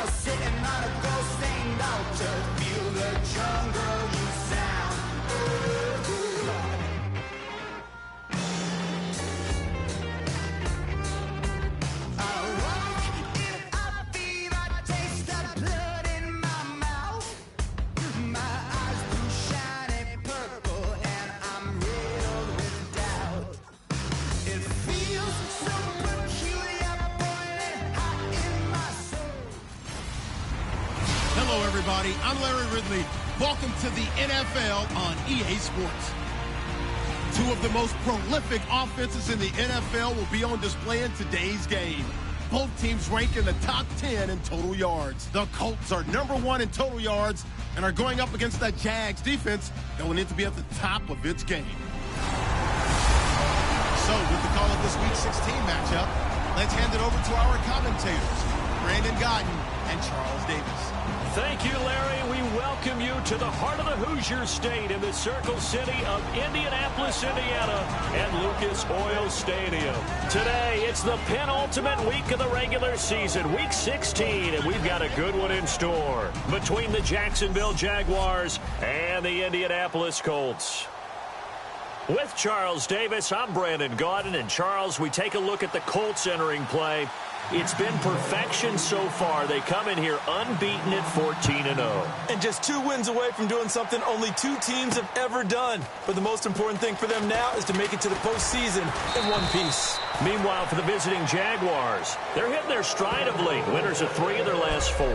sitting on a gold-stained altar. Feel the jungle you sound. I walk in upbeat, I taste the blood in my mouth. My eyes blue shiny purple, and I'm riddled with doubt. It feels so peculiar, boiling hot in my soul. Hello, everybody. I'm Larry Ridley. Welcome to the NFL on EA Sports. Two of the most prolific offenses in the NFL will be on display in today's game. Both teams rank in the top 10 in total yards. The Colts are #1 in total yards and are going up against that Jags defense that will need to be at the top of its game. So, with the call of this Week 16 matchup, let's hand it over to our commentators, Brandon Godden and Charles Davis. Thank you, Larry. We welcome you to the heart of the Hoosier State in the Circle City of Indianapolis, Indiana, at Lucas Oil Stadium. Today, it's the penultimate week of the regular season, Week 16, and we've got a good one in store between the Jacksonville Jaguars and the Indianapolis Colts. With Charles Davis, I'm Brandon Gaudin, and Charles, we take a look at the Colts entering play. It's been perfection so far. They come in here unbeaten at 14-0. And just 2 wins away from doing something only 2 teams have ever done. But the most important thing for them now is to make it to the postseason in one piece. Meanwhile, for the visiting Jaguars, they're hitting their stride of late. Winners of 3 of their last 4.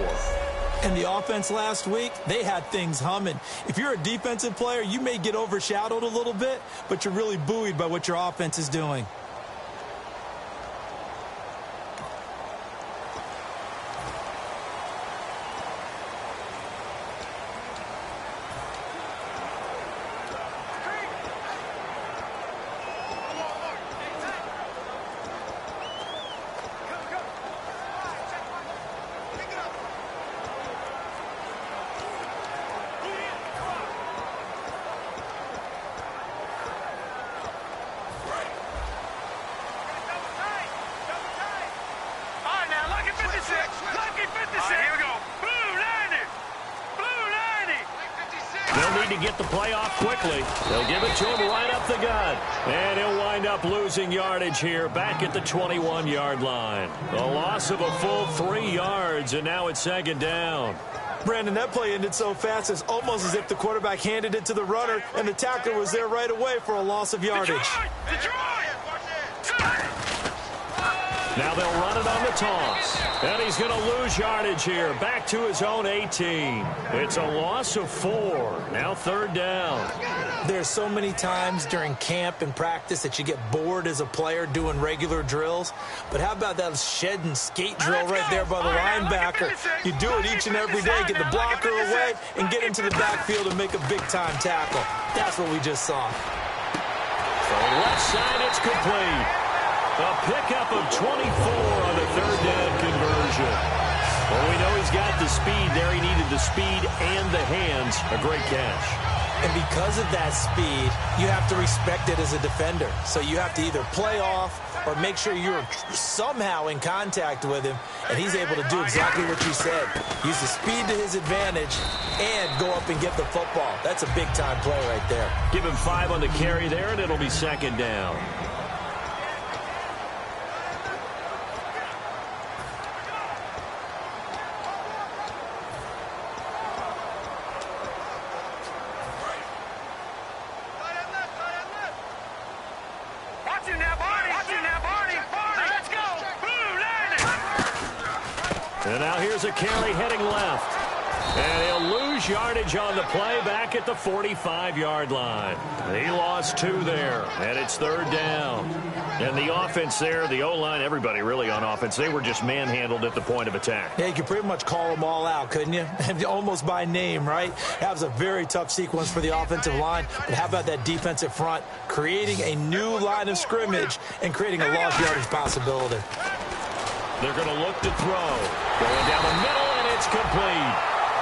And the offense last week, they had things humming. If you're a defensive player, you may get overshadowed a little bit, but you're really buoyed by what your offense is doing. To get the play off quickly. They'll give it to him right up the gut. And he'll wind up losing yardage here back at the 21-yard line. A loss of a full 3 yards, and now it's 2nd down. Brandon, that play ended so fast, it's almost as if the quarterback handed it to the runner, and the tackler was there right away for a loss of yardage. Now they'll run it on the toss. And he's going to lose yardage here. Back to his own 18. It's a loss of 4. Now 3rd down. There's so many times during camp and practice that you get bored as a player doing regular drills. But how about that shed and skate drill right there by the linebacker? You do it each and every day. Get the blocker away and get into the backfield and make a big-time tackle. That's what we just saw. So left side, it's complete. A pickup of 24 on the 3rd down conversion. Well, we know he's got the speed there. He needed the speed and the hands. A great catch. And because of that speed, you have to respect it as a defender. So you have to either play off or make sure you're somehow in contact with him. And he's able to do exactly what you said. Use the speed to his advantage and go up and get the football. That's a big-time play right there. Give him 5 on the carry there, and it'll be 2nd down. And now here's a carry heading left. And he'll lose yardage on the play back at the 45-yard line. He lost 2 there, and it's 3rd down. And the offense there, the O-line, everybody really on offense, they were just manhandled at the point of attack. Yeah, you could pretty much call them all out, couldn't you? Almost by name, right? That was a very tough sequence for the offensive line. But how about that defensive front, creating a new line of scrimmage and creating a lost yardage possibility. They're going to look to throw. Going down the middle, and it's complete.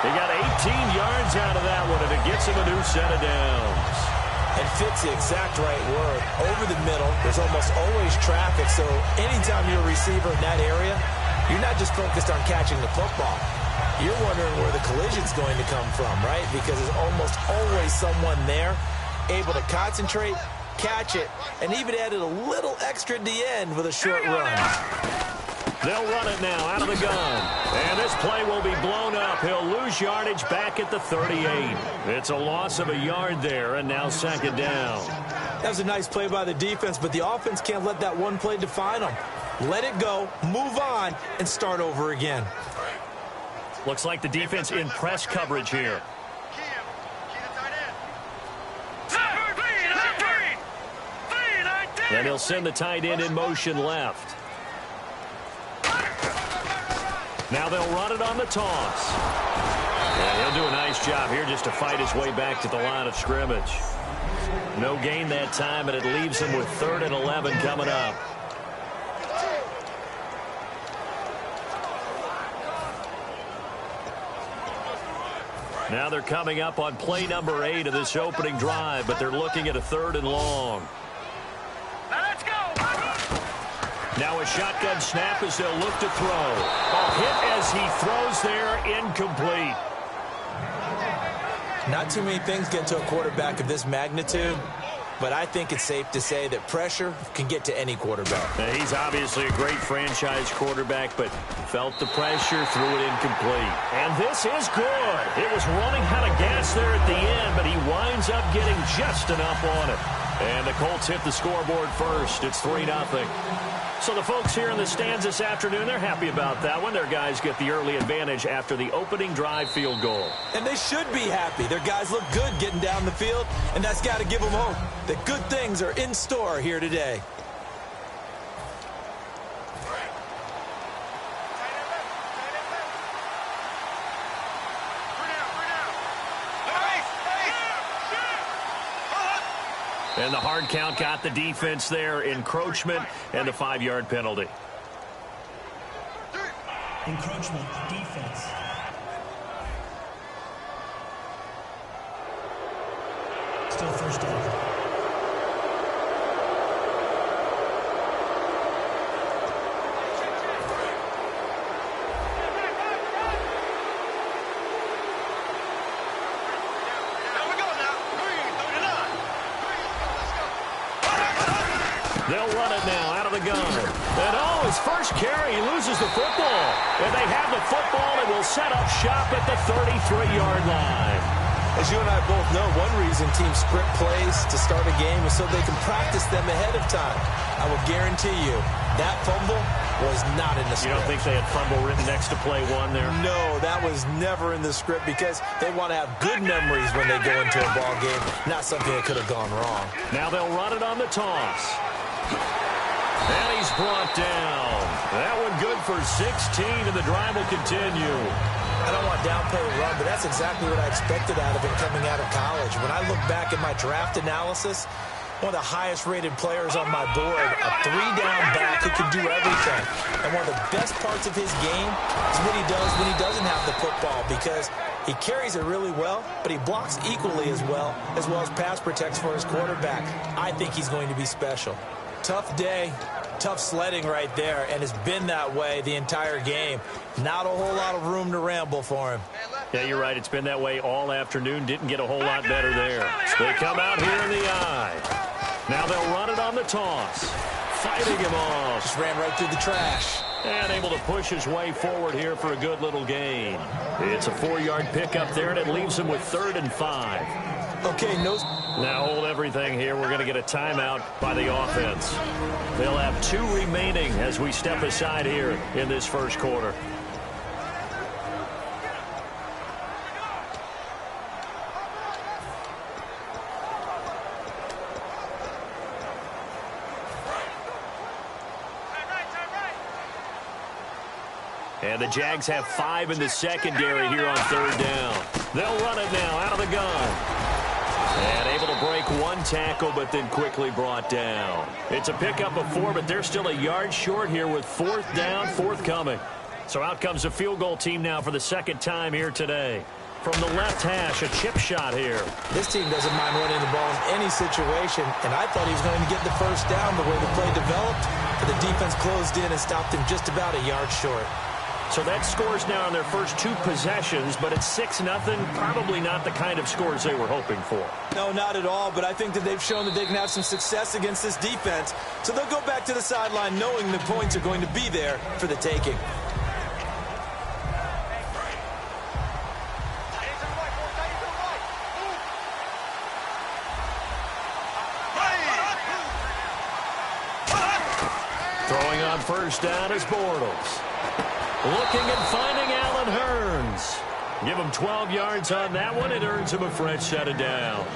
They got 18 yards out of that one, and it gets him a new set of downs. And fits the exact right word. Over the middle, there's almost always traffic, so anytime you're a receiver in that area, you're not just focused on catching the football. You're wondering where the collision's going to come from, right? Because there's almost always someone there able to concentrate, catch it, and even added a little extra at the end with a short run. They'll run it now out of the gun. And this play will be blown up. He'll lose yardage back at the 38. It's a loss of a yard there, and now second down. That was a nice play by the defense, but the offense can't let that one play define them. Let it go, move on, and start over again. Looks like the defense in press coverage here. And he'll send the tight end in motion left. Now they'll run it on the toss. And he'll do a nice job here just to fight his way back to the line of scrimmage. No gain that time, and it leaves him with 3rd and 11 coming up. Now they're coming up on play number 8 of this opening drive, but they're looking at a 3rd and long. Let's go! Now a shotgun snap as they'll look to throw. A hit as he throws there, incomplete. Not too many things get to a quarterback of this magnitude, but I think it's safe to say that pressure can get to any quarterback. Now, he's obviously a great franchise quarterback, but felt the pressure, threw it incomplete. And this is good. It was running out of gas there at the end, but he winds up getting just enough on it. And the Colts hit the scoreboard first. It's 3-0. So the folks here in the stands this afternoon, they're happy about that one. Their guys get the early advantage after the opening drive field goal. And they should be happy. Their guys look good getting down the field, and that's got to give them hope that good things are in store here today. And the hard count got the defense there. Encroachment and the 5-yard penalty. Encroachment, defense. Still first down. They'll run it now out of the gun. And his first carry, he loses the football. And they have the football and will set up shop at the 33-yard line. As you and I both know, one reason teams script plays to start a game is so they can practice them ahead of time. I will guarantee you that fumble was not in the script. You don't think they had fumble written next to play one there? No, that was never in the script because they want to have good memories when they go into a ball game, not something that could have gone wrong. Now they'll run it on the toss. And he's brought down. That one good for 16, and the drive will continue. I don't want to downplay the run, but that's exactly what I expected out of him coming out of college. When I look back at my draft analysis, one of the highest-rated players on my board, a 3-down back who can do everything. And one of the best parts of his game is what he does when he doesn't have the football, because he carries it really well, but he blocks equally as well as pass protects for his quarterback. I think he's going to be special. Tough day, tough sledding right there, and it's been that way the entire game. Not a whole lot of room to ramble for him. Yeah, you're right. It's been that way all afternoon. Didn't get a whole lot better there. They come out here in the eye. Now they'll run it on the toss. Fighting him off. Just ran right through the trash. And able to push his way forward here for a good little gain. It's a 4-yard pickup there, and it leaves him with 3rd and 5. Okay, no. Now hold everything here. We're going to get a timeout by the offense. They'll have 2 remaining as we step aside here in this first quarter. And the Jags have 5 in the secondary here on 3rd down. They'll run it now out of the gun. And able to break one tackle, but then quickly brought down. It's a pickup of 4, but they're still a yard short here with 4th down, forthcoming. So out comes the field goal team now for the second time here today. From the left hash, a chip shot here. This team doesn't mind running the ball in any situation, and I thought he was going to get the first down the way the play developed. The defense closed in and stopped him just about a yard short. So that scores now on their first 2 possessions, but it's 6-0. Probably not the kind of scores they were hoping for. No, not at all, but I think that they've shown that they can have some success against this defense. So they'll go back to the sideline knowing the points are going to be there for the taking. Throwing on first down is Bortles. Looking and finding Allen Hurns. Give him 12 yards on that one. It earns him a fresh set of downs.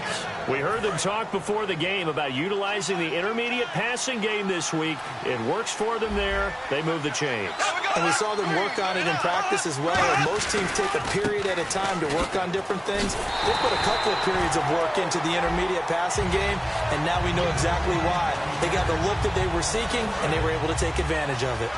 We heard them talk before the game about utilizing the intermediate passing game this week. It works for them there. They move the chains. And we saw them work on it in practice as well. And most teams take a period at a time to work on different things. They put a couple of periods of work into the intermediate passing game, and now we know exactly why. They got the look that they were seeking, and they were able to take advantage of it.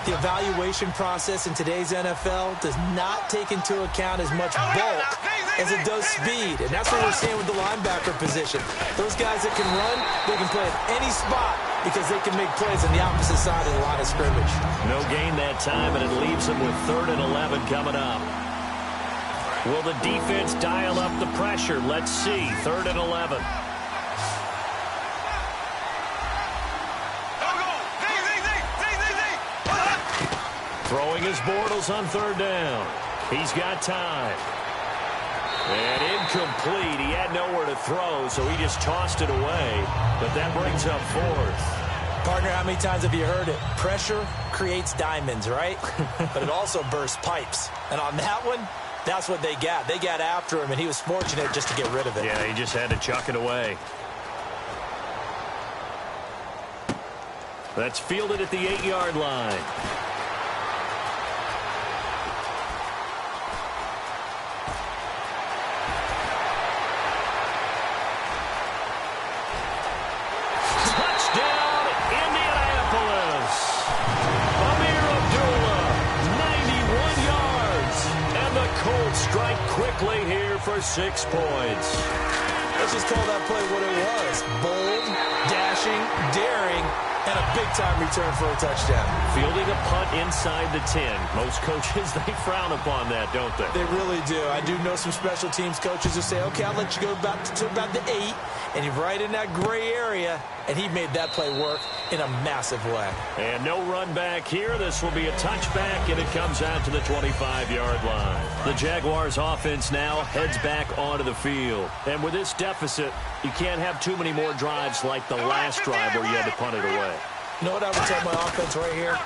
The evaluation process in today's NFL does not take into account as much bulk as it does speed. And that's what we're seeing with the linebacker position. Those guys that can run, they can play at any spot because they can make plays on the opposite side of the line of scrimmage. No gain that time, and it leaves them with 3rd and 11 coming up. Will the defense dial up the pressure? Let's see. 3rd and 11. Throwing his Bortles on 3rd down. He's got time. And incomplete. He had nowhere to throw, so he just tossed it away. But that brings up 4th. Partner, how many times have you heard it? Pressure creates diamonds, right? But it also bursts pipes. And on that one, that's what they got. They got after him, and he was fortunate just to get rid of it. Yeah, he just had to chuck it away. That's fielded at the 8-yard line. Strike quickly here for 6 points. Let's just call that play what it was. Bold, dashing, daring, and a big-time return for a touchdown. Fielding a punt inside the 10. Most coaches, they frown upon that, don't they? They really do. I do know some special teams coaches who say, okay, I'll let you go about the 8, and you're right in that gray area, and he made that play work in a massive way. And no run back here. This will be a touchback, and it comes out to the 25-yard line. The Jaguars offense now heads back onto the field. And with this deficit, you can't have too many more drives like the last drive where you had to punt it away. You know what I would tell my offense right here?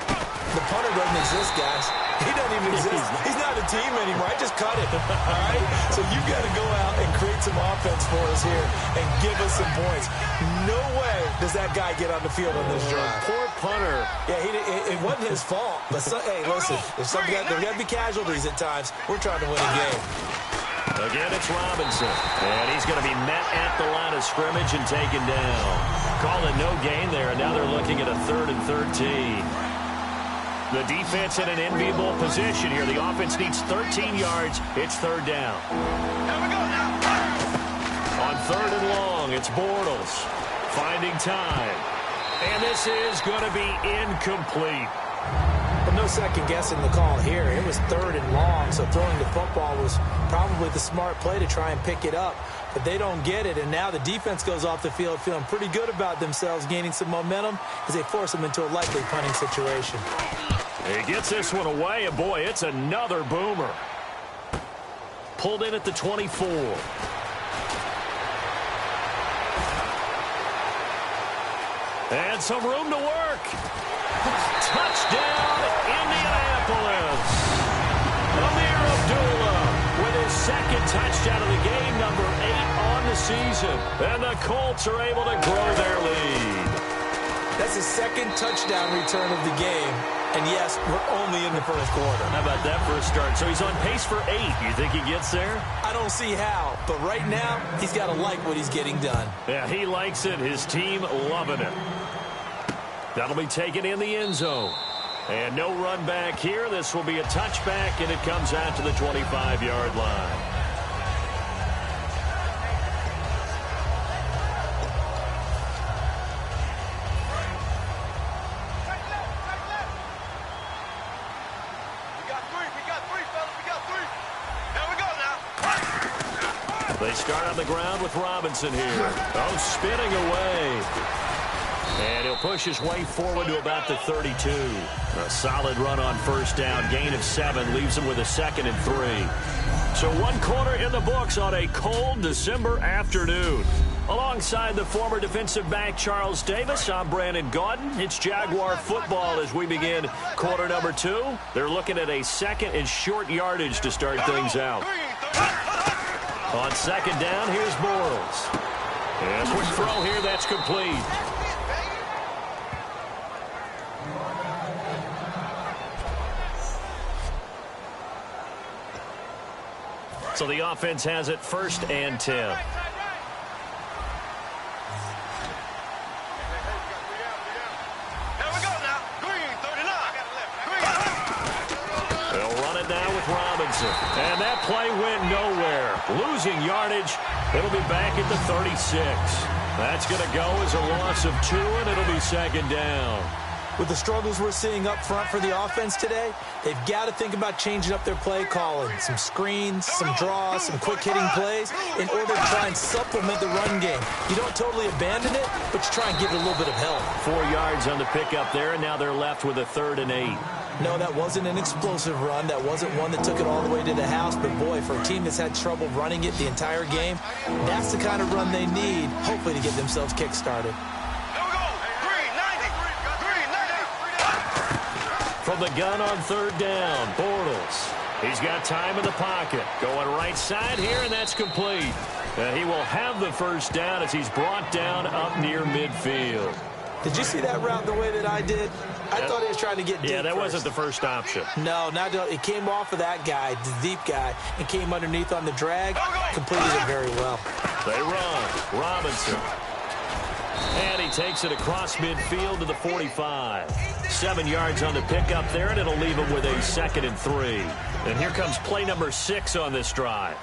The punter doesn't exist, guys. He doesn't even exist. He's not a team anymore. I just cut it, all right? So you got to go out and create some offense for us here and give us some points. No way does that guy get on the field on this drive. Poor punter. Yeah, it wasn't his fault. But, hey, listen, there's got to be casualties at times. We're trying to win a game. Again, it's Robinson. And he's going to be met at the line of scrimmage and taken down. Call it no gain there, and now they're looking at a 3rd and 13. The defense in an enviable position here. The offense needs 13 yards. It's 3rd down. Here we go now. On 3rd and long, it's Bortles finding time. And this is going to be incomplete. But no second guessing the call here. It was 3rd and long, so throwing the football was probably the smart play to try and pick it up. But they don't get it, and now the defense goes off the field feeling pretty good about themselves, gaining some momentum as they force them into a likely punting situation. He gets this one away, and boy, it's another boomer. Pulled in at the 24. And some room to work. Touchdown, Indianapolis. Amir Abdullah with his 2nd touchdown of the game, number 8 on the season. And the Colts are able to grow their lead. That's his 2nd touchdown return of the game. And yes, we're only in the 1st quarter. How about that for a start? So he's on pace for 8. You think he gets there? I don't see how. But right now, he's got to like what he's getting done. Yeah, he likes it. His team loving it. That'll be taken in the end zone. And no run back here. This will be a touchback, and it comes out to the 25-yard line. They start on the ground with Robinson here. Oh, spinning away. And he'll push his way forward to about the 32. A solid run on first down. Gain of 7 leaves him with a 2nd and 3. So 1 quarter in the books on a cold December afternoon. Alongside the former defensive back Charles Davis, I'm Brandon Gaudin. It's Jaguar football as we begin quarter number 2. They're looking at a 2nd and short yardage to start things out. On 2nd down, here's Bortles. And a quick throw here, that's complete. So the offense has it 1st and 10. They'll run it now with Robinson. And that play went nowhere. Losing yardage. It'll be back at the 36. That's going to go as a loss of 2, and it'll be 2nd down. With the struggles we're seeing up front for the offense today, they've got to think about changing up their play calling. Some screens, some draws, some quick-hitting plays in order to try and supplement the run game. You don't totally abandon it, but you try and give it a little bit of help. 4 yards on the pickup there, and now they're left with a 3rd and 8. No, that wasn't an explosive run. That wasn't one that took it all the way to the house. But, boy, for a team that's had trouble running it the entire game, that's the kind of run they need, hopefully, to get themselves kick-started. From the gun on 3rd down, Bortles. He's got time in the pocket. Going right side here, and that's complete. He will have the 1st down as he's brought down up near midfield. Did you see that route the way that I did? I thought he was trying to get deep. Yeah, that first. wasn't the first option. No, it came off of that guy, the deep guy, and came underneath on the drag. Completed it very well. They run. Robinson. And he takes it across midfield to the 45. 7 yards on the pickup there, and it'll leave him with a 2nd and 3. And here comes play number 6 on this drive.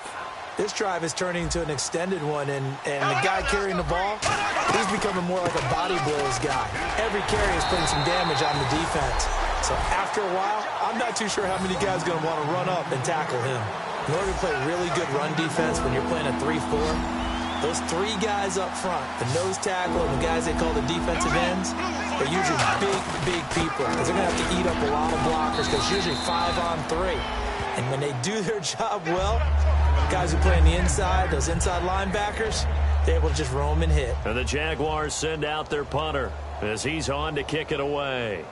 This drive is turning into an extended one, and the guy carrying the ball, he's becoming more like a body blows guy. Every carry is putting some damage on the defense. So after a while, I'm not too sure how many guys are going to want to run up and tackle him. In order to play really good run defense when you're playing a 3-4, those 3 guys up front, the nose tackle and the guys they call the defensive ends, they're usually big people because they're going to have to eat up a lot of blockers because it's usually 5-on-3. And when they do their job well, guys who play on the inside, those inside linebackers, they're able to just roam and hit. And the Jaguars send out their punter as he's on to kick it away.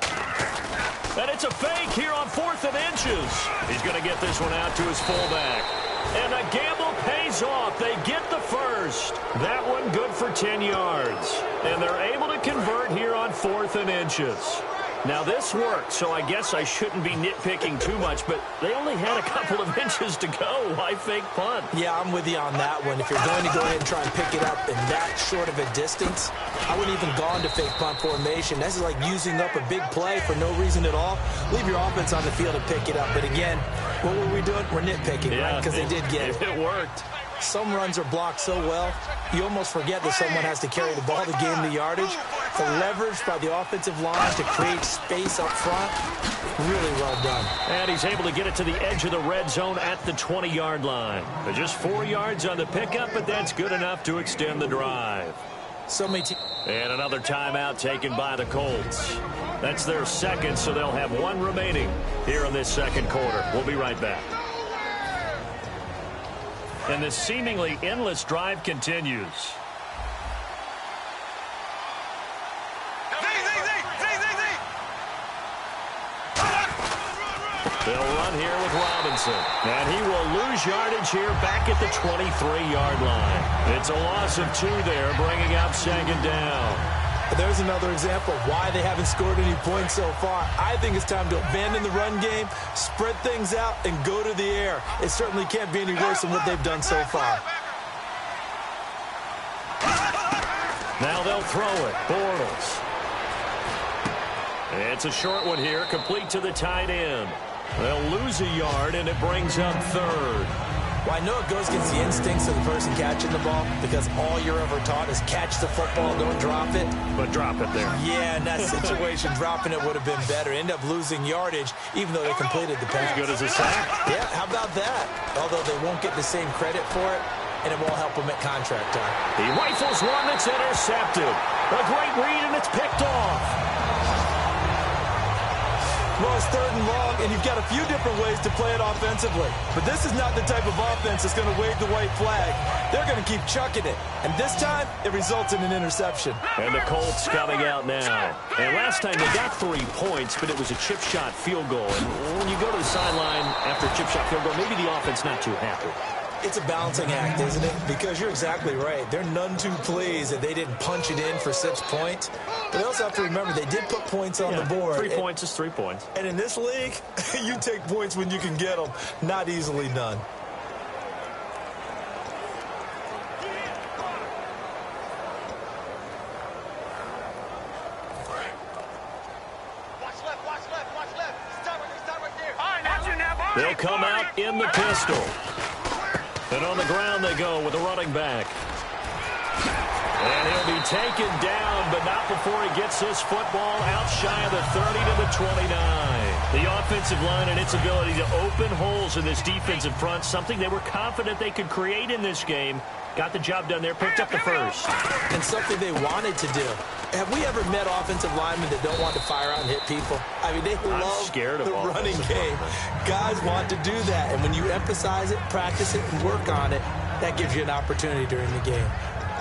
And it's a fake here on 4th and inches. He's going to get this one out to his fullback. And the gamble pays off. They get the 1st. That one good for 10 yards. And they're able to convert here on 4th and inches. Now, this worked, so I guess I shouldn't be nitpicking too much, but they only had a couple of inches to go. Why fake punt? Yeah, I'm with you on that one. If you're going to go ahead and try and pick it up in that short of a distance, I wouldn't even gone to fake punt formation. This is like using up a big play for no reason at all. Leave your offense on the field and pick it up. But again, what were we doing? We're nitpicking, right? Because they did get it. It worked. Some runs are blocked so well, you almost forget that someone has to carry the ball to gain the yardage. The leverage by the offensive line to create space up front, really well done. And he's able to get it to the edge of the red zone at the 20-yard line. Just 4 yards on the pickup, but that's good enough to extend the drive. And another timeout taken by the Colts. That's their 2nd, so they'll have 1 remaining here in this 2nd quarter. We'll be right back. And this seemingly endless drive continues. They'll run here with Robinson. And he will lose yardage here back at the 23-yard line. It's a loss of 2 there, bringing up 2nd down. There's another example of why they haven't scored any points so far. I think it's time to abandon the run game, spread things out, and go to the air. It certainly can't be any worse than what they've done so far. Now they'll throw it. Bortles. It's a short one here, complete to the tight end. They'll lose a yard, and it brings up 3rd. Well, I know it goes against the instincts of the person catching the ball because all you're ever taught is catch the football, don't drop it. But drop it there. Yeah, in that situation, dropping it would have been better. End up losing yardage, even though they completed the pass. As good as a sack. Yeah, how about that? Although they won't get the same credit for it, and it won't help them at contract time. He rifles one that's intercepted. A great read, and it's picked off. Well, it's 3rd and long, and you've got a few different ways to play it offensively. But this is not the type of offense that's going to wave the white flag. They're going to keep chucking it. And this time, it results in an interception. And the Colts coming out now. And last time they got 3 points, but it was a chip shot field goal. And when you go to the sideline after a chip shot field goal, maybe the offense not too happy. It's a balancing act, isn't it? Because you're exactly right. They're none too pleased that they didn't punch it in for 6 points. But they also have to remember they did put points on the board. 3 points is 3 points. And in this league, you take points when you can get them. Not easily done. They'll come out in the pistol. And on the ground they go with a running back. And he'll be taken down, but not before he gets this football out shy of the 30 to the 29. The offensive line and its ability to open holes in this defensive front, something they were confident they could create in this game. Got the job done there, picked up the first. And something they wanted to do. Have we ever met offensive linemen that don't want to fire out and hit people? I mean, they love the running game. Guys want to do that. And when you emphasize it, practice it, and work on it, that gives you an opportunity during the game.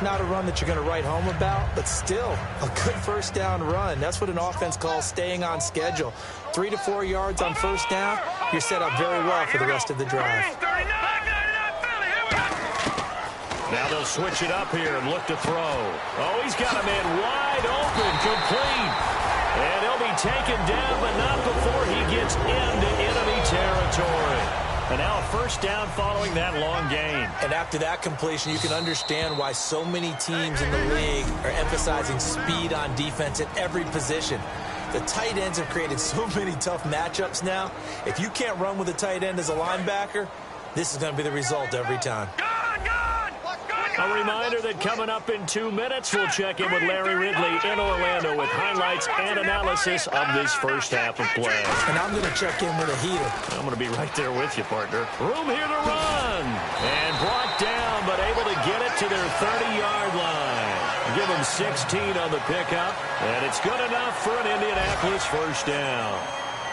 Not a run that you're going to write home about, but still a good first down run. That's what an offense calls staying on schedule. 3 to 4 yards on first down, you're set up very well for the rest of the drive. Now they'll switch it up here and look to throw. Oh, he's got a man wide open, complete. And he'll be taken down, but not before he gets into enemy territory. And now a first down following that long gain. And after that completion, you can understand why so many teams in the league are emphasizing speed on defense at every position. The tight ends have created so many tough matchups now. If you can't run with a tight end as a linebacker, this is going to be the result every time. A reminder that coming up in 2 minutes, we'll check in with Larry Ridley in Orlando with highlights and analysis of this first half of play. And I'm going to check in with a heater. I'm going to be right there with you, partner. Room here to run. And brought down, but able to get it to their 30-yard line. Give them 16 on the pickup, and it's good enough for an Indianapolis first down.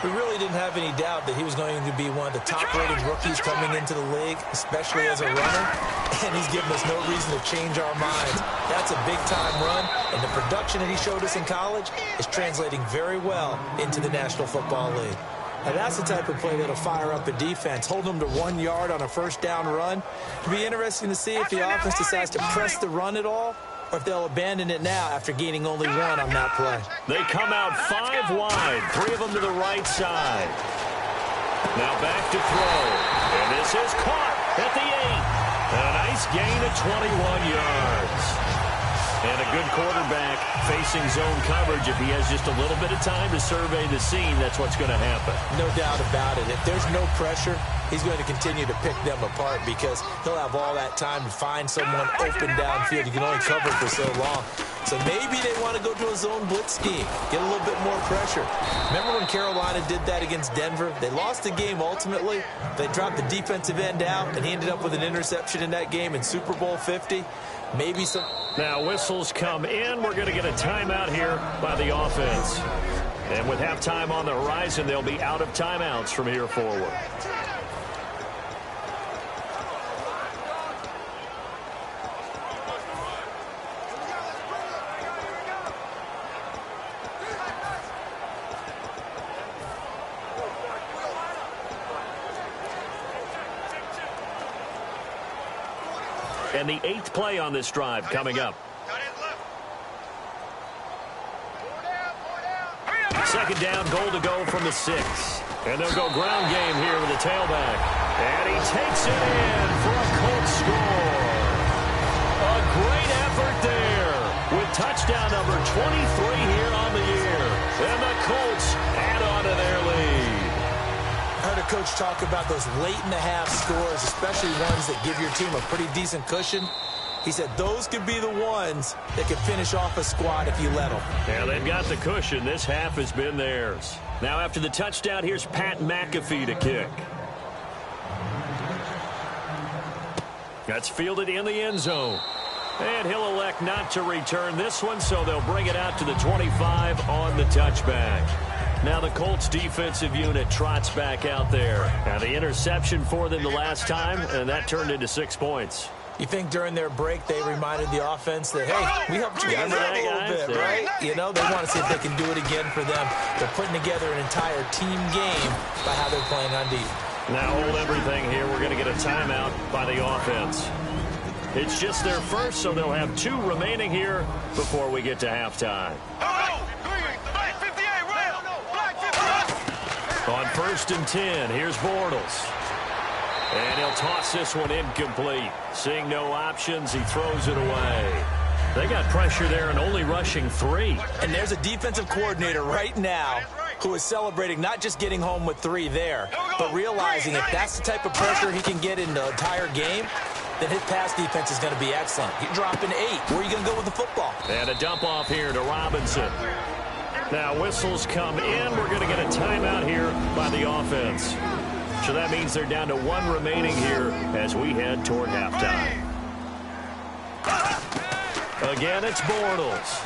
We really didn't have any doubt that he was going to be one of the top-rated rookies coming into the league, especially as a runner, and he's given us no reason to change our minds. That's a big-time run, and the production that he showed us in college is translating very well into the National Football League. And that's the type of play that'll fire up a defense, hold them to 1 yard on a first down run. It'll be interesting to see if the offense decides to press the run at all, or if they'll abandon it now after gaining only 1 on that play. They come out 5 wide, 3 of them to the right side. Now back to throw, and this is caught at the 8. A nice gain of 21 yards. And a good quarterback facing zone coverage. If he has just a little bit of time to survey the scene, that's what's going to happen. No doubt about it. If there's no pressure, he's going to continue to pick them apart because he'll have all that time to find someone open downfield. You can only cover for so long. So maybe they want to go to a zone blitz scheme, get a little bit more pressure. Remember when Carolina did that against Denver? They lost the game ultimately. They dropped the defensive end out, and he ended up with an interception in that game in Super Bowl 50. Maybe some... Now whistles come in. We're going to get a timeout here by the offense. And with halftime on the horizon, they'll be out of timeouts from here forward. And the 8th play on this drive coming up. Second down, goal to go from the 6. And they'll go ground game here with the tailback. And he takes it in for a Colts score. A great effort there with touchdown number 23 here on the year. And the Colts add on to their lead. Heard a coach talk about those late-in-the-half scores, especially ones that give your team a pretty decent cushion. He said those could be the ones that could finish off a squad if you let them. Yeah, they've got the cushion. This half has been theirs. Now after the touchdown, here's Pat McAfee to kick. That's fielded in the end zone. And he'll elect not to return this one, so they'll bring it out to the 25 on the touchback. Now the Colts defensive unit trots back out there. Now the interception for them the last time, and that turned into 6 points. You think during their break they reminded the offense that, hey, we helped you guys out a little bit, right? You know, they want to see if they can do it again for them. They're putting together an entire team game by how they're playing on defense. Now hold everything here. We're going to get a timeout by the offense. It's just their first, so they'll have 2 remaining here before we get to halftime. On 1st and 10, here's Bortles. And he'll toss this one incomplete. Seeing no options, he throws it away. They got pressure there and only rushing 3. And there's a defensive coordinator right now who is celebrating not just getting home with 3 there, but realizing if that's the type of pressure he can get in the entire game, then his pass defense is going to be excellent. You're dropping 8. Where are you going to go with the football? And a dump off here to Robinson. Now whistles come in. We're going to get a timeout here by the offense. So that means they're down to 1 remaining here as we head toward halftime. Again, it's Bortles.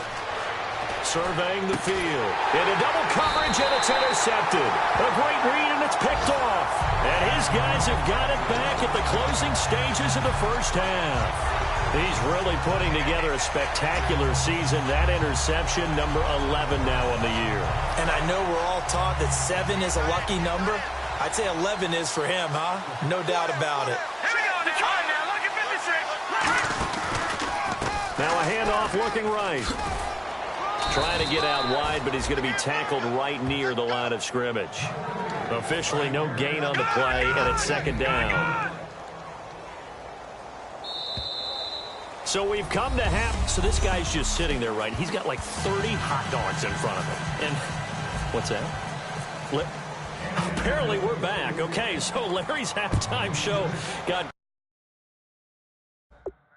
Surveying the field. Into double coverage, and it's intercepted. A great read, and it's picked off. And his guys have got it back at the closing stages of the first half. He's really putting together a spectacular season. That interception, number 11 now on the year. And I know we're all taught that 7 is a lucky number. I'd say 11 is for him, huh? No doubt about it. Here we go. Detroit now. Look at 56. Now a handoff looking right. Trying to get out wide, but he's going to be tackled right near the line of scrimmage. Officially no gain on the play, and it's 2nd down. So we've come to half. So this guy's just sitting there, right? He's got like 30 hot dogs in front of him. And what's that? Apparently we're back. Okay, so Larry's halftime show got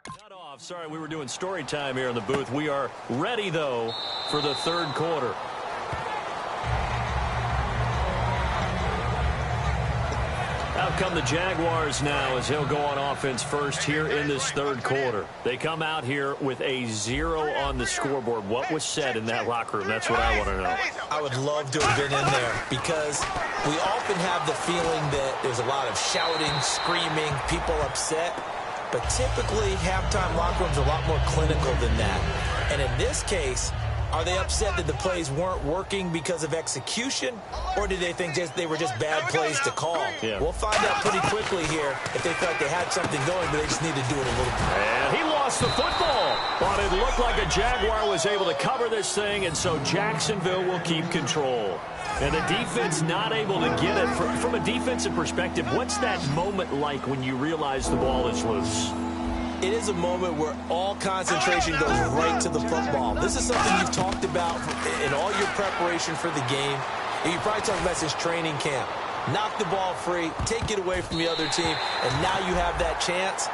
cut off. Sorry, we were doing story time here in the booth. We are ready, though, for the 3rd quarter. Out come the Jaguars now as he'll go on offense first here in this 3rd quarter. They come out here with a 0 on the scoreboard. What was said in that locker room? That's what I want to know. I would love to have been in there because we often have the feeling that there's a lot of shouting, screaming, people upset. But typically, halftime locker rooms are a lot more clinical than that. And in this case, are they upset that the plays weren't working because of execution, or did they think they were just bad plays to call? Yeah. We'll find out pretty quickly here if they felt they had something going, but they just need to do it a little bit. And he lost the football, but it looked like a Jaguar was able to cover this thing, and so Jacksonville will keep control. And the defense not able to get it. From a defensive perspective, what's that moment like when you realize the ball is loose? It is a moment where all concentration goes right to the football. This is something you've talked about in all your preparation for the game. And you probably talked about since training camp. Knock the ball free, take it away from the other team, and now you have that chance.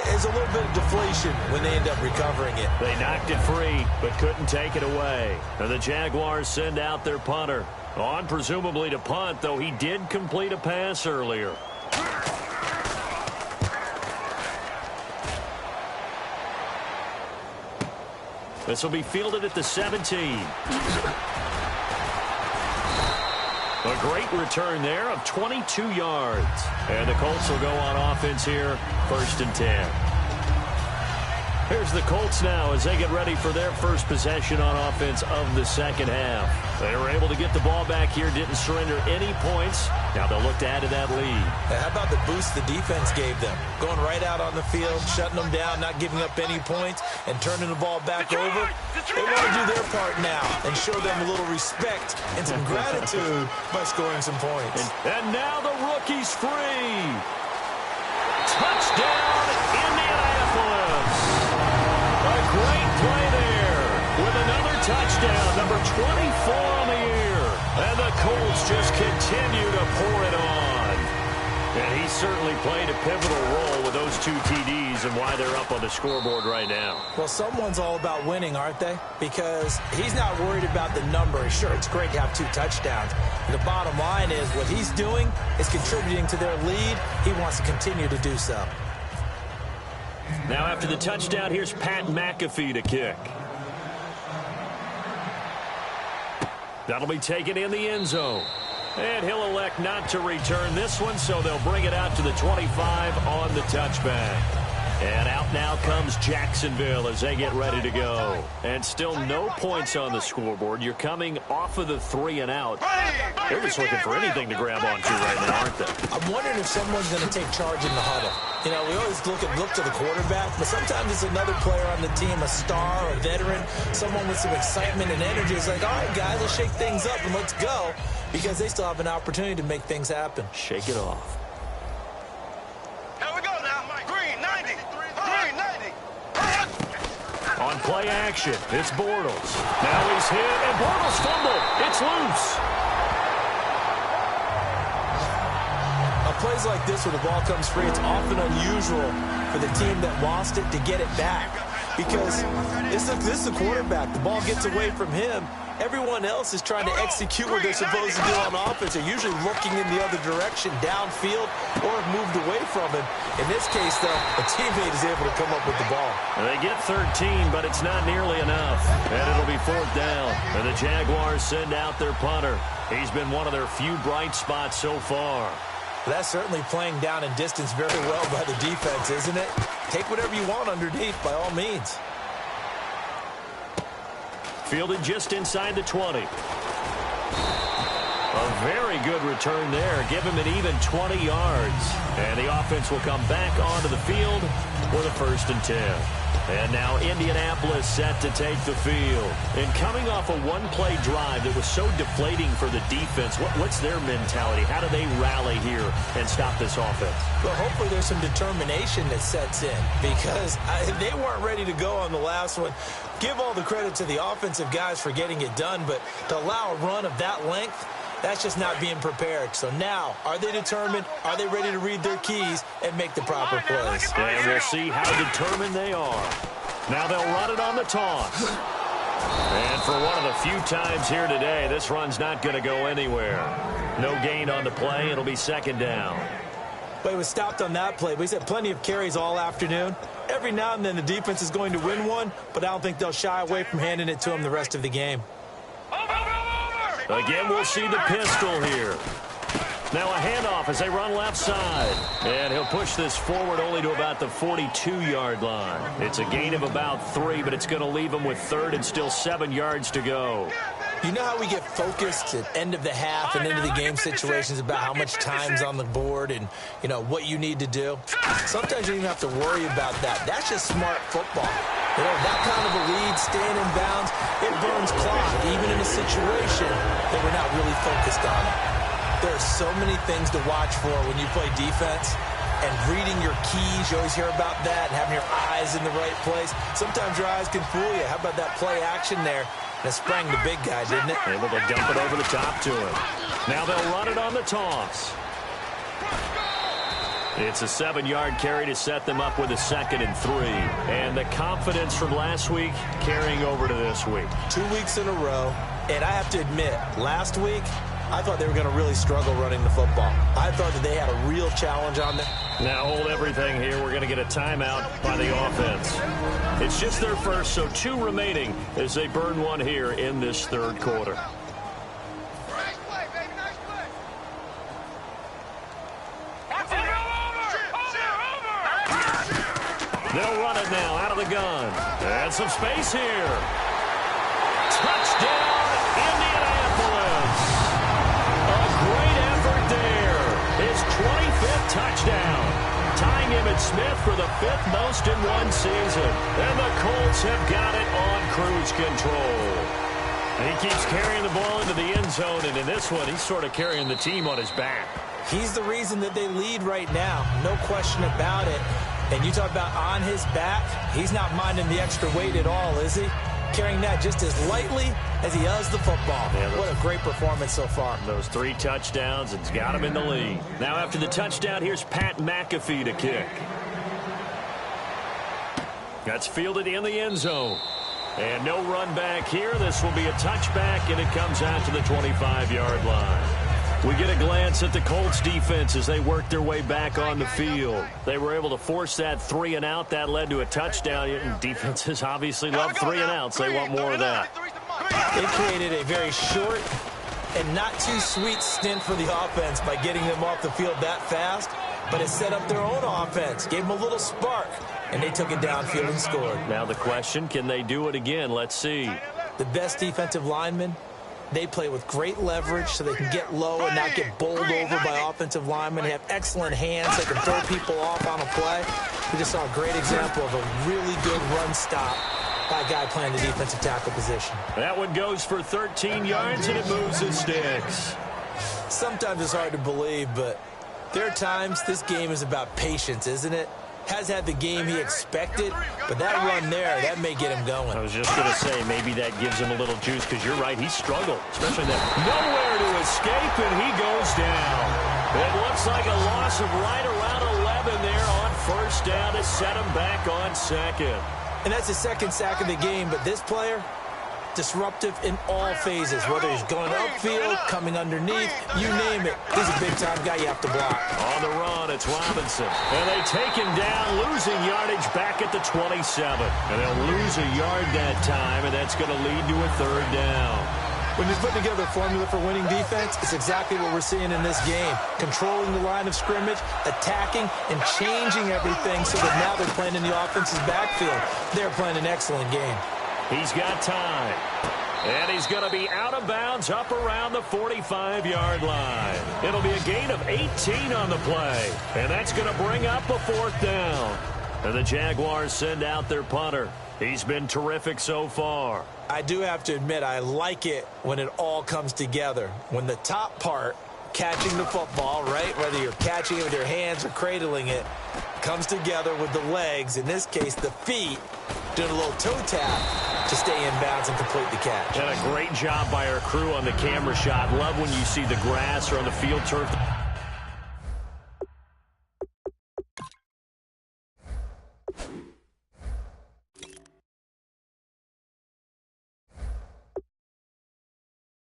There's a little bit of deflation when they end up recovering it. They knocked it free, but couldn't take it away. And the Jaguars send out their punter. On presumably to punt, though he did complete a pass earlier. This will be fielded at the 17. A great return there of 22 yards. And the Colts will go on offense here, 1st and 10. Here's the Colts now as they get ready for their first possession on offense of the 2nd half. They were able to get the ball back here, didn't surrender any points. Now they'll look to add to that lead. How about the boost the defense gave them? Going right out on the field, shutting them down, not giving up any points, and turning the ball back over. They want to do their part now and show them a little respect and some gratitude by scoring some points. And now the rookie's free. Touchdown, Indianapolis. A great play there with another touchdown, number 24 on the year. And the Colts just continue to pour it certainly played a pivotal role with those 2 TDs and why they're up on the scoreboard right now. Well, someone's all about winning, aren't they? Because he's not worried about the number. Sure, it's great to have 2 touchdowns. The bottom line is what he's doing is contributing to their lead. He wants to continue to do so. Now after the touchdown, here's Pat McAfee to kick. That'll be taken in the end zone. And he'll elect not to return this one, so they'll bring it out to the 25 on the touchback. And out now comes Jacksonville as they get ready to go. And still no points on the scoreboard. You're coming off of the 3 and out. They're just looking for anything to grab onto right now, aren't they? I'm wondering if someone's going to take charge in the huddle. You know, we always look to the quarterback, but sometimes it's another player on the team, a star, a veteran, someone with some excitement and energy. It's like, all right, guys, let's shake things up and let's go, because they still have an opportunity to make things happen. Shake it off. Here we go now. Green, 90. Green, 90. On play action, it's Bortles. Now he's hit, and Bortles fumbled. It's loose. Plays like this where the ball comes free, it's often unusual for the team that lost it to get it back, because this is the quarterback. The ball gets away from him. Everyone else is trying to execute what they're supposed to do on offense. They're usually looking in the other direction, downfield, or have moved away from him. In this case, though, a teammate is able to come up with the ball. They get 13, but it's not nearly enough. And it'll be 4th down. And the Jaguars send out their punter. He's been one of their few bright spots so far. That's certainly playing down in distance very well by the defense, isn't it? Take whatever you want underneath, by all means. Fielded just inside the 20. A very good return there. Give him an even 20 yards. And the offense will come back onto the field for the 1st and 10. And now Indianapolis set to take the field. And coming off a one-play drive that was so deflating for the defense, what's their mentality? How do they rally here and stop this offense? Well, hopefully there's some determination that sets in, because they weren't ready to go on the last one. Give all the credit to the offensive guys for getting it done, but to allow a run of that length, that's just not being prepared. So now, are they determined? Are they ready to read their keys and make the proper plays? And we'll see how determined they are. Now they'll run it on the toss. And for one of the few times here today, this run's not going to go anywhere. No gain on the play. It'll be 2nd down. But he was stopped on that play. But he's had plenty of carries all afternoon. Every now and then the defense is going to win one, but I don't think they'll shy away from handing it to him the rest of the game. Again, we'll see the pistol here. Now a handoff as they run left side. And he'll push this forward only to about the 42-yard line. It's a gain of about 3, but it's going to leave him with 3rd and still 7 yards to go. You know how we get focused at end of the half and into the game situations about how much time's on the board and, you know, what you need to do? Sometimes you don't even have to worry about that. That's just smart football. You know, that kind of a lead, staying in bounds, it burns clock, even in a situation that we're not really focused on it. There are so many things to watch for when you play defense, and reading your keys, you always hear about that, and having your eyes in the right place. Sometimes your eyes can fool you. How about that play action there? And it sprang the big guy, didn't it? Able to dump it over the top to him. Now they'll run it on the toss. It's a 7-yard carry to set them up with a 2nd and 3. And the confidence from last week carrying over to this week. 2 weeks in a row. And I have to admit, last week, I thought they were going to really struggle running the football. I thought that they had a real challenge on them. Now hold everything here. We're going to get a timeout by the offense. It's just their first, so 2 remaining as they burn one here in this 3rd quarter. Nice play, baby. Nice play. They'll run it now out of the gun. And some space here. Touchdown, Indianapolis. A great effort there. His 25th touchdown. Tying him at Smith for the 5th most in one season. And the Colts have got it on cruise control. And he keeps carrying the ball into the end zone. And in this one, he's sort of carrying the team on his back. He's the reason that they lead right now. No question about it. And you talk about on his back, he's not minding the extra weight at all, is he? carrying that just as lightly as he does the football. Yeah, what a great performance so far. Those 3 touchdowns, it's got him in the lead. Now after the touchdown, here's Pat McAfee to kick. That's fielded in the end zone. And no run back here. This will be a touchback, and it comes out to the 25-yard line. We get a glance at the Colts defense as they work their way back on the field. They were able to force that 3 and out. That led to a touchdown. Defenses obviously love 3 and outs. They want more of that. They created a very short and not too sweet stint for the offense by getting them off the field that fast, but it set up their own offense, gave them a little spark, and they took it downfield and scored. Now the question, can they do it again? Let's see. The best defensive linemen, they play with great leverage so they can get low and not get bowled over by offensive linemen. They have excellent hands. They can throw people off on a play. We just saw a great example of a really good run stop by a guy playing the defensive tackle position. That one goes for 13 yards, and it moves the sticks. Sometimes it's hard to believe, but there are times this game is about patience, isn't it? Has had the game he expected, but that run there, that may get him going. I was just going to say, maybe that gives him a little juice, because you're right, he struggled, especially that. Nowhere to escape, and he goes down. It looks like a loss of right around 11 there on first down to set him back on second. And that's the second sack of the game, but this player, disruptive in all phases, whether he's going upfield, coming underneath, you name it. He's a big-time guy you have to block. On the run, it's Robinson. And they take him down, losing yardage back at the 27. And they'll lose a yard that time, and that's going to lead to a 3rd down. When you put together a formula for winning defense, it's exactly what we're seeing in this game. Controlling the line of scrimmage, attacking, and changing everything so that now they're playing in the offense's backfield. They're playing an excellent game. He's got time. And he's going to be out of bounds up around the 45-yard line. It'll be a gain of 18 on the play. And that's going to bring up a 4th down. And the Jaguars send out their punter. He's been terrific so far. I do have to admit, I like it when it all comes together. When the top part, catching the football, right, whether you're catching it with your hands or cradling it, comes together with the legs, in this case the feet, doing a little toe tap to stay in bounds and complete the catch. And a great job by our crew on the camera shot. Love when you see the grass or on the field turf.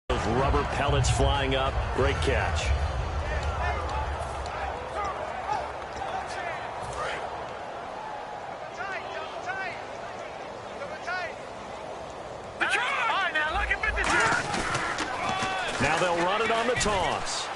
Those rubber pellets flying up. Great catch. Now they'll run it on the toss.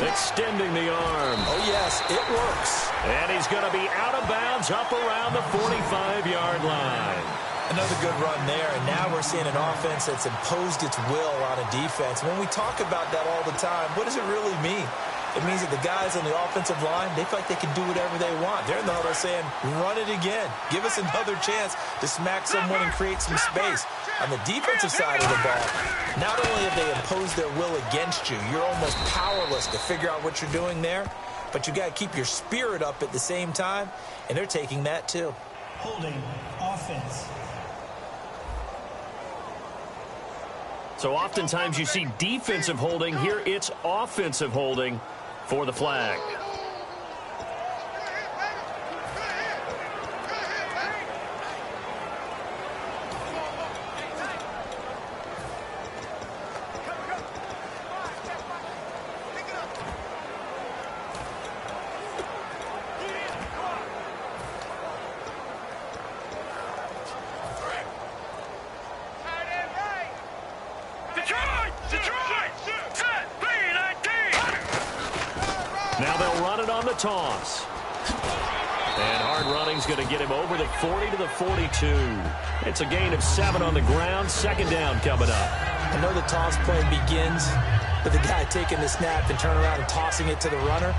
Extending the arm. Oh, yes, it works. And he's going to be out of bounds up around the 45-yard line. Another good run there, and now we're seeing an offense that's imposed its will on a defense. When we talk about that all the time, what does it really mean? It means that the guys on the offensive line, they feel like they can do whatever they want. They're in the huddle saying, run it again. Give us another chance to smack someone and create some space. On the defensive side of the ball, not only have they imposed their will against you, you're almost powerless to figure out what you're doing there, but you got to keep your spirit up at the same time, and they're taking that too. Holding offense. So oftentimes you see defensive holding. Here it's offensive holding for the flag. Now they'll run it on the toss. And hard running's going to get him over the 40 to the 42. It's a gain of 7 on the ground. 2nd down coming up. I know the toss play begins with the guy taking the snap and turning around and tossing it to the runner.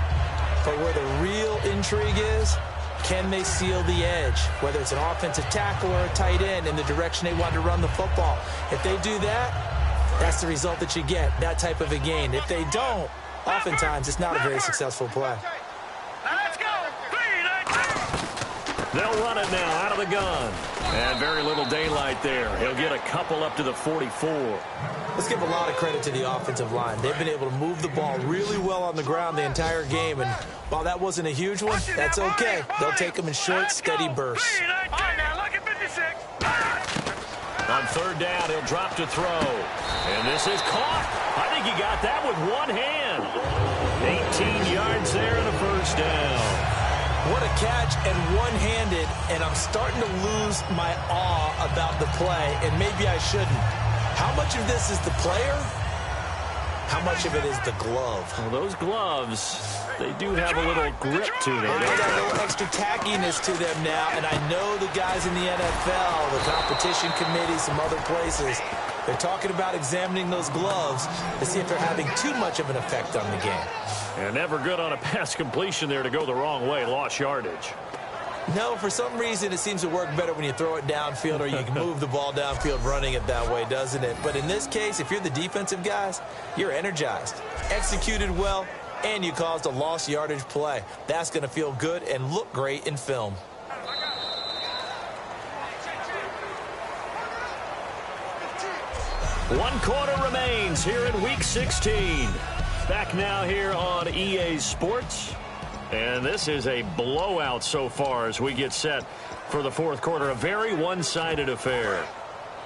But where the real intrigue is, can they seal the edge? Whether it's an offensive tackle or a tight end in the direction they want to run the football. If they do that, that's the result that you get, that type of a gain. If they don't, oftentimes it's not a very successful play. They'll run it now out of the gun. And very little daylight there. He'll get a couple up to the 44. Let's give a lot of credit to the offensive line. They've been able to move the ball really well on the ground the entire game. And while that wasn't a huge one, that's okay. They'll take them in short, steady bursts. On third down, he'll drop to throw. And this is caught. I think he got that with one hand. 18 yards there and a first down. What a catch, and one-handed, and I'm starting to lose my awe about the play, and maybe I shouldn't. How much of this is the player? How much of it is the glove? Well, those gloves, they do have a little grip to them. They got a little extra tackiness to them now, and I know the guys in the NFL, the competition committee, some other places, they're talking about examining those gloves to see if they're having too much of an effect on the game. And never good on a pass completion there to go the wrong way. Lost yardage. No, for some reason it seems to work better when you throw it downfield or you can move the ball downfield running it that way, doesn't it? But in this case, if you're the defensive guys, you're energized, executed well, and you caused a lost yardage play. That's going to feel good and look great in film. One quarter remains here in Week 16. Back now here on EA Sports. And this is a blowout so far as we get set for the fourth quarter. A very one-sided affair.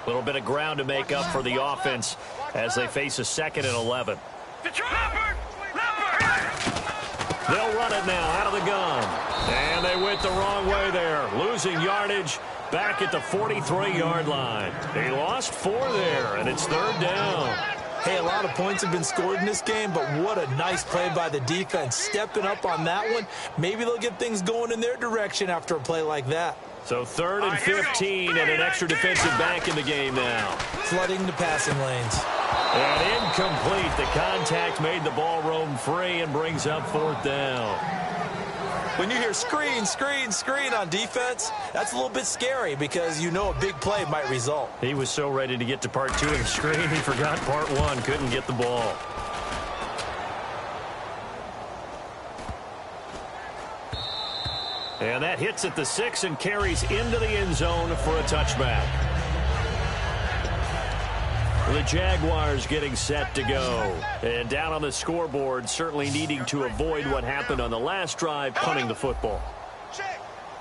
A little bit of ground to make up for the offense as they face a 2nd and 11. They'll run it now out of the gun. And they went the wrong way there. Losing yardage back at the 43-yard line. They lost 4 there, and it's third down. Hey, a lot of points have been scored in this game, but what a nice play by the defense. Stepping up on that one, maybe they'll get things going in their direction after a play like that. So 3rd and 15 and an extra defensive back in the game now. Flooding the passing lanes. And incomplete. The contact made the ball roam free and brings up 4th down. When you hear screen, screen, screen on defense, that's a little bit scary because you know a big play might result. He was so ready to get to part 2 of the screen, he forgot part 1, couldn't get the ball. And that hits at the 6 and carries into the end zone for a touchback. The Jaguars getting set to go. And down on the scoreboard, certainly needing to avoid what happened on the last drive, punting the football.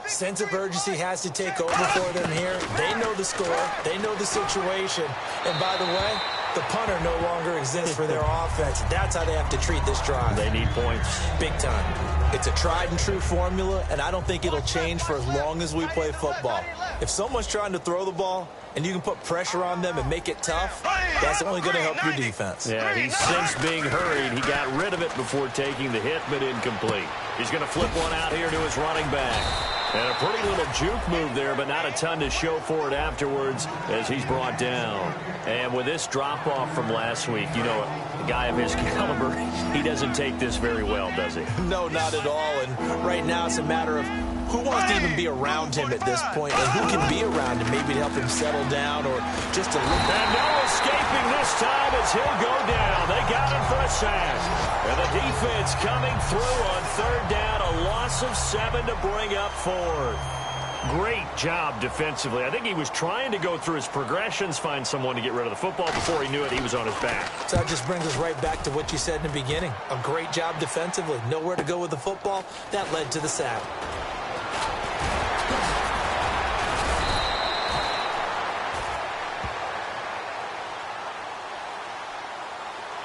Sense of urgency has to take over for them here. They know the score. They know the situation. And by the way, the punter no longer exists for their offense. That's how they have to treat this drive. They need points. Big time. It's a tried and true formula, and I don't think it'll change for as long as we play football. If someone's trying to throw the ball and you can put pressure on them and make it tough, that's only going to help your defense. Yeah, he sensed being hurried. He got rid of it before taking the hit, but incomplete. He's going to flip one out here to his running back. And a pretty little juke move there, but not a ton to show for it afterwards as he's brought down. And with this drop-off from last week, you know, a guy of his caliber, he doesn't take this very well, does he? No, not at all. And right now it's a matter of who wants to even be around him at this point and who can be around him, maybe to help him settle down or just to look. And no escaping this time as he'll go down. They got him for a sack. And the defense coming through on third down, a loss of 7 to bring up 4. Great job defensively. I think he was trying to go through his progressions, find someone to get rid of the football. Before he knew it, he was on his back. So that just brings us right back to what you said in the beginning. A great job defensively. Nowhere to go with the football. That led to the sack.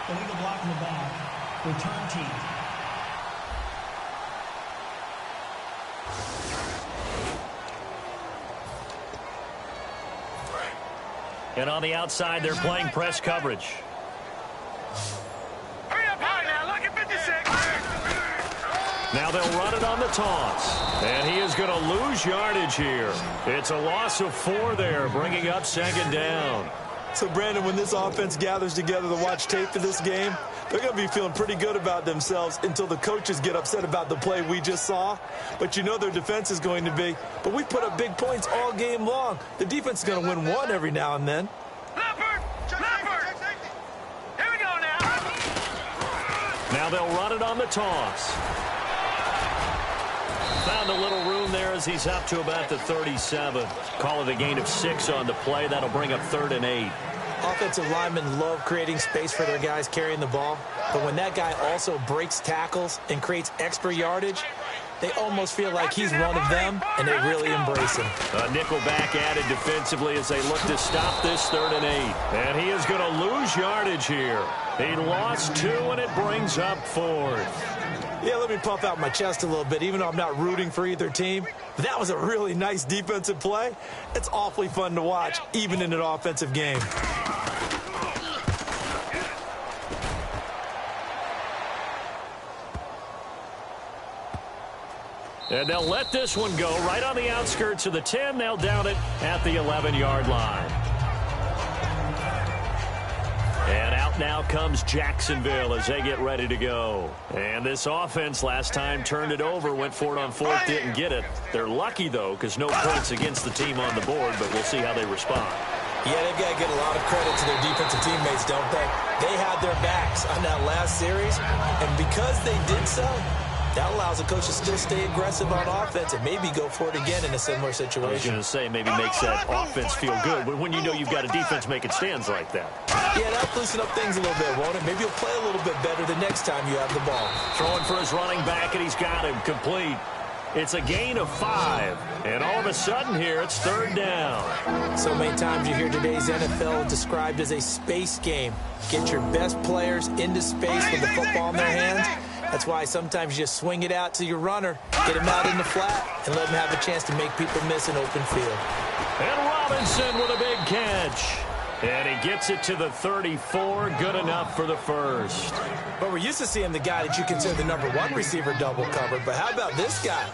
Illegal block in the back. Return team. And on the outside, they're playing press coverage. Hurry up high now. Look at 56. Now they'll run it on the toss. And he is going to lose yardage here. It's a loss of 4 there, bringing up 2nd down. So, Brandon, when this offense gathers together to watch tape for this game, they're going to be feeling pretty good about themselves until the coaches get upset about the play we just saw. But you know their defense is going to be, but we put up big points all game long. The defense is going to win one every now and then. Leopard! Leopard! Here we go now. Now they'll run it on the toss. Found a little room there as he's up to about the 37. Call it a gain of 6 on the play. That'll bring up 3rd and 8. Offensive linemen love creating space for their guys carrying the ball, but when that guy also breaks tackles and creates extra yardage, they almost feel like he's one of them, and they really embrace him. A nickel back added defensively as they look to stop this 3rd and 8. And he is going to lose yardage here. He lost 2, and it brings up 4th. Yeah, let me puff out my chest a little bit, even though I'm not rooting for either team. But that was a really nice defensive play. It's awfully fun to watch, even in an offensive game. And they'll let this one go right on the outskirts of the 10. They'll down it at the 11-yard line. And out now comes Jacksonville as they get ready to go. And this offense last time turned it over, went for it on 4th, didn't get it. They're lucky, though, because no points against the team on the board, but we'll see how they respond. Yeah, they've got to get a lot of credit to their defensive teammates, don't they? They had their backs on that last series, and because they did so, that allows the coach to still stay aggressive on offense and maybe go for it again in a similar situation. I was going to say maybe makes that offense feel good, but when you know you've got a defense making stands like that. Yeah, that'll loosen up things a little bit, won't it? Maybe you'll play a little bit better the next time you have the ball. Throwing for his running back, and he's got him complete. It's a gain of 5, and all of a sudden here, it's 3rd down. So many times you hear today's NFL described as a space game. Get your best players into space with the football in their hands. That's why sometimes you just swing it out to your runner, get him out in the flat, and let him have a chance to make people miss an open field. And Robinson with a big catch. And he gets it to the 34. Good enough for the first. But we're used to seeing the guy that you consider the #1 receiver double covered. But how about this guy?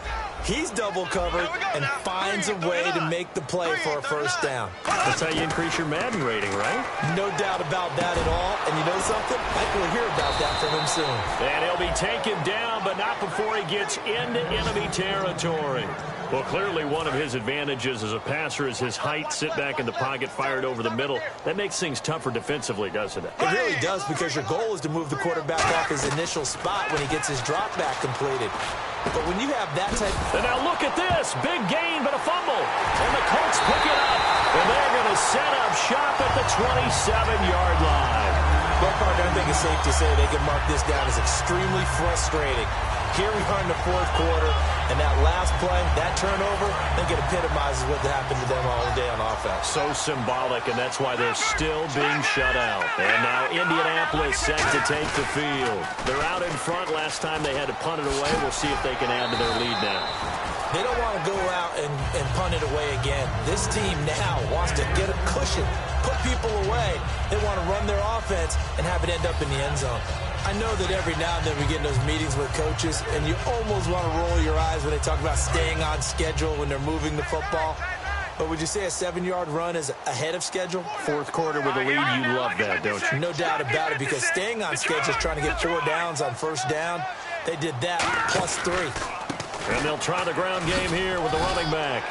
He's double covered and finds a way to make the play for a first down. That's how you increase your Madden rating, right? No doubt about that at all. And you know something? I think we'll hear about that from him soon. And he'll be taken down, but not before he gets into enemy territory. Well, clearly one of his advantages as a passer is his height, sit back in the pocket, fired over the middle. That makes things tougher defensively, doesn't it? It really does, because your goal is to move the quarterback off his initial spot when he gets his drop back completed. But when you have that type... And now look at this. Big gain, but a fumble. And the Colts pick it up. And they're going to set up shop at the 27-yard line. Well, partner, I think it's safe to say they can mark this down as extremely frustrating. Here we are in the 4th quarter, and that last play, that turnover, I think it epitomizes what happened to them all day on offense. So symbolic, and that's why they're still being shut out. And now Indianapolis set to take the field. They're out in front. Last time they had to punt it away. We'll see if they can add to their lead now. They don't want to go out and punt it away again. This team now wants to get a cushion, put people away. They want to run their offense and have it end up in the end zone. I know that every now and then we get in those meetings with coaches, and you almost want to roll your eyes when they talk about staying on schedule when they're moving the football. But would you say a 7-yard run is ahead of schedule? 4th quarter with a lead, you love that, don't you? No doubt about it, because staying on schedule is trying to get 4 downs on first down. They did that, plus 3. And they'll try the ground game here with the running back.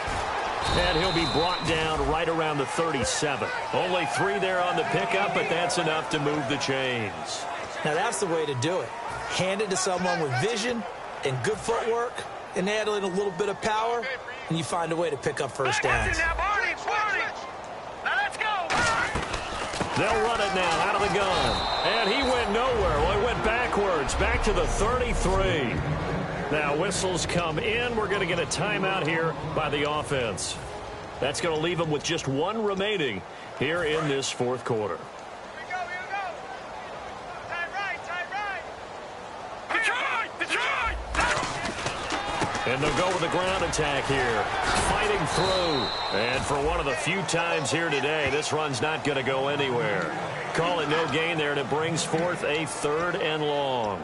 And he'll be brought down right around the 37. Only 3 there on the pickup, but that's enough to move the chains. Now, that's the way to do it. Hand it to someone with vision and good footwork, and add in a little bit of power, and you find a way to pick up first downs. They'll run it now out of the gun. And he went nowhere. Well, he went backwards, back to the 33. Now, whistles come in. We're going to get a timeout here by the offense. That's going to leave them with just 1 remaining here in this 4th quarter. And they'll go with the ground attack here. Fighting through. And for one of the few times here today, this run's not going to go anywhere. Call it no gain there, and it brings forth a 3rd and long.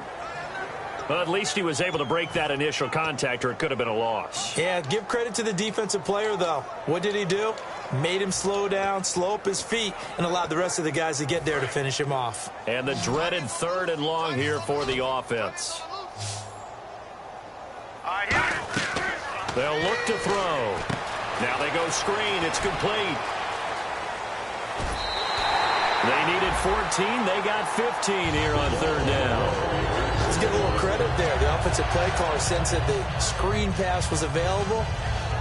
Well, at least he was able to break that initial contact, or it could have been a loss. Yeah, give credit to the defensive player, though. What did he do? Made him slow down, slow up his feet, and allowed the rest of the guys to get there to finish him off. And the dreaded 3rd and long here for the offense. They'll look to throw. Now they go screen. It's complete. They needed 14. They got 15 here on 3rd down. It's going get a little credit there. The offensive play caller sensed that the screen pass was available.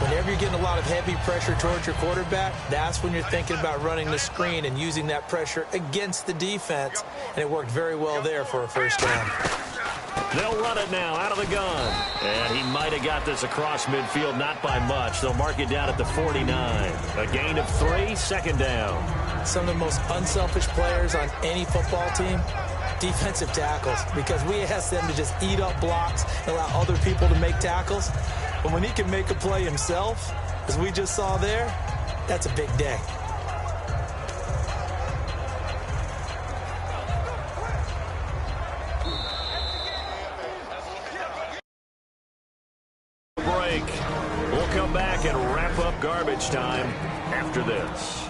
Whenever you're getting a lot of heavy pressure towards your quarterback, that's when you're thinking about running the screen and using that pressure against the defense. And it worked very well there for a first down. They'll run it now out of the gun. And he might have got this across midfield, not by much. They'll mark it down at the 49. A gain of 3, second down. Some of the most unselfish players on any football team, defensive tackles, because we ask them to just eat up blocks and allow other people to make tackles. But when he can make a play himself, as we just saw there, that's a big day. Break. We'll come back and wrap up garbage time after this.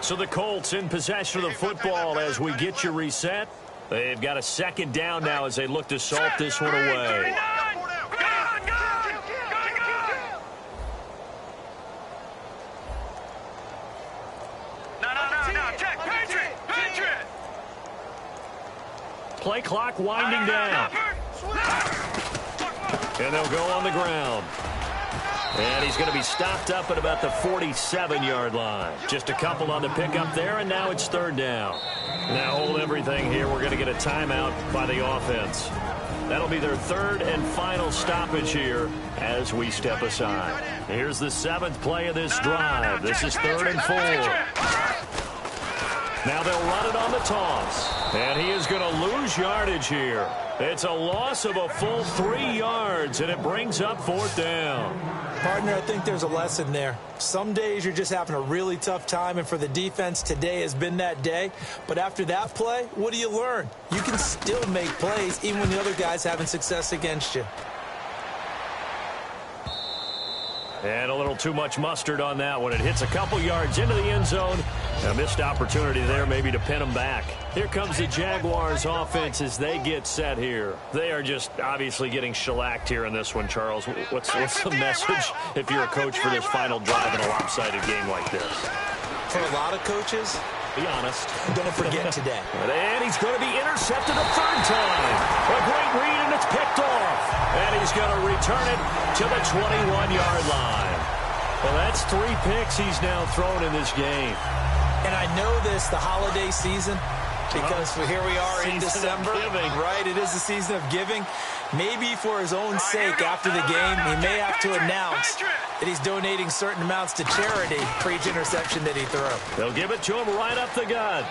So the Colts in possession of the football as we get you reset. They've got a second down now as they look to salt this one away. Play clock winding down. And they'll go on the ground. And he's going to be stopped up at about the 47-yard line. Just a couple on the pickup there, and now it's third down. Now hold everything here. We're going to get a timeout by the offense. That'll be their third and final stoppage here as we step aside. Here's the 7th play of this drive. This is 3rd and 4. Now they'll run it on the toss. And he is going to lose yardage here. It's a loss of a full 3 yards, and it brings up 4th down. Partner, I think there's a lesson there. Some days you're just having a really tough time, and for the defense, today has been that day. But after that play, what do you learn? You can still make plays even when the other guy's having success against you. And a little too much mustard on that one. It hits a couple yards into the end zone. A missed opportunity there maybe to pin them back. Here comes the Jaguars offense as they get set here. They are just obviously getting shellacked here in this one, Charles. What's the message if you're a coach for this final drive in a lopsided game like this? For a lot of coaches, be honest. Don't forget today. And he's going to be intercepted a 3rd time. A great read, and it's picked off. And he's going to return it to the 21-yard line. Well, that's 3 picks he's now thrown in this game. And I know this, the holiday season, because here we are in December, right? It is the season of giving. Maybe for his own sake after the game, he may have to announce that he's donating certain amounts to charity for each interception that he threw. They'll give it to him right up the gut.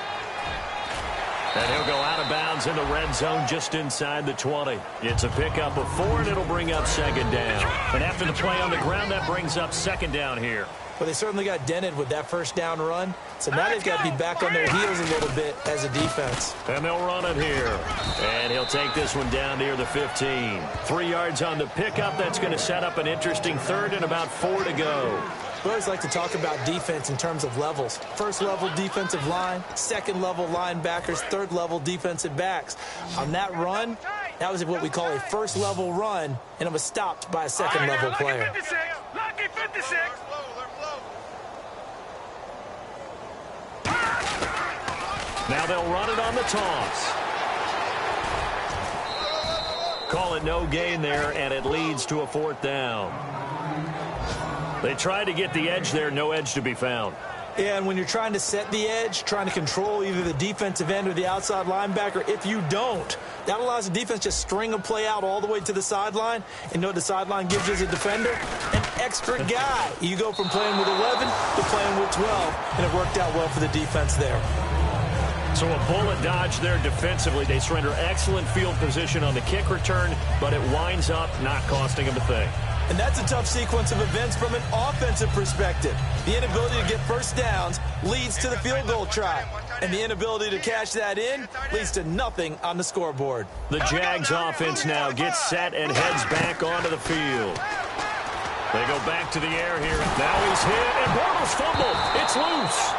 And he'll go out of bounds in the red zone just inside the 20. It's a pickup of 4, and it'll bring up 2nd down. And after the play on the ground, that brings up 2nd down here. Well, they certainly got dented with that first down run. So now they've got to be back on their heels a little bit as a defense. And they'll run it here. And he'll take this one down near the 15. 3 yards on the pickup. That's going to set up an interesting 3rd and about 4 to go. We always like to talk about defense in terms of levels. First level defensive line, second level linebackers, third level defensive backs. On that run, that was what we call a first level run, and it was stopped by a second level player. Lucky 56. Now they'll run it on the toss. Call it no gain there, and it leads to a 4th down. They tried to get the edge there, no edge to be found. Yeah, and when you're trying to set the edge, trying to control either the defensive end or the outside linebacker, if you don't, that allows the defense to string a play out all the way to the sideline. And know what the sideline gives you as a defender? An extra guy. You go from playing with 11 to playing with 12, and it worked out well for the defense there. So a bullet dodge there defensively. They surrender excellent field position on the kick return, but it winds up not costing them a thing. And that's a tough sequence of events from an offensive perspective. The inability to get first downs leads to the field goal try. And the inability to cash that in leads to nothing on the scoreboard. The Jags offense now gets set and heads back onto the field. They go back to the air here. Now he's hit, and Bortles fumbled. It's loose.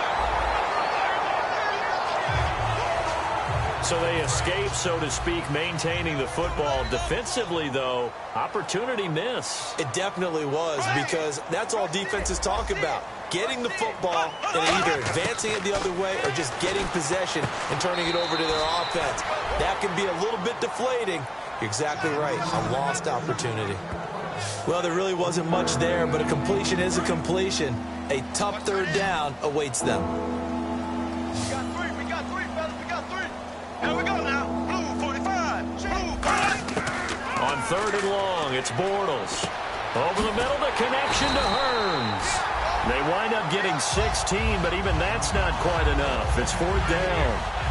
So they escape, so to speak, maintaining the football. Defensively, though, opportunity miss. It definitely was, because that's all defenses talk about. Getting the football and either advancing it the other way or just getting possession and turning it over to their offense. That can be a little bit deflating. You're exactly right. A lost opportunity. Well, there really wasn't much there, but a completion is a completion. A tough third down awaits them. We got three, fellas. We got three. Here we go now. Blue 45. Blue 5. On third and long, it's Bortles. Over the middle, the connection to Hearns. They wind up getting 16, but even that's not quite enough. It's fourth down.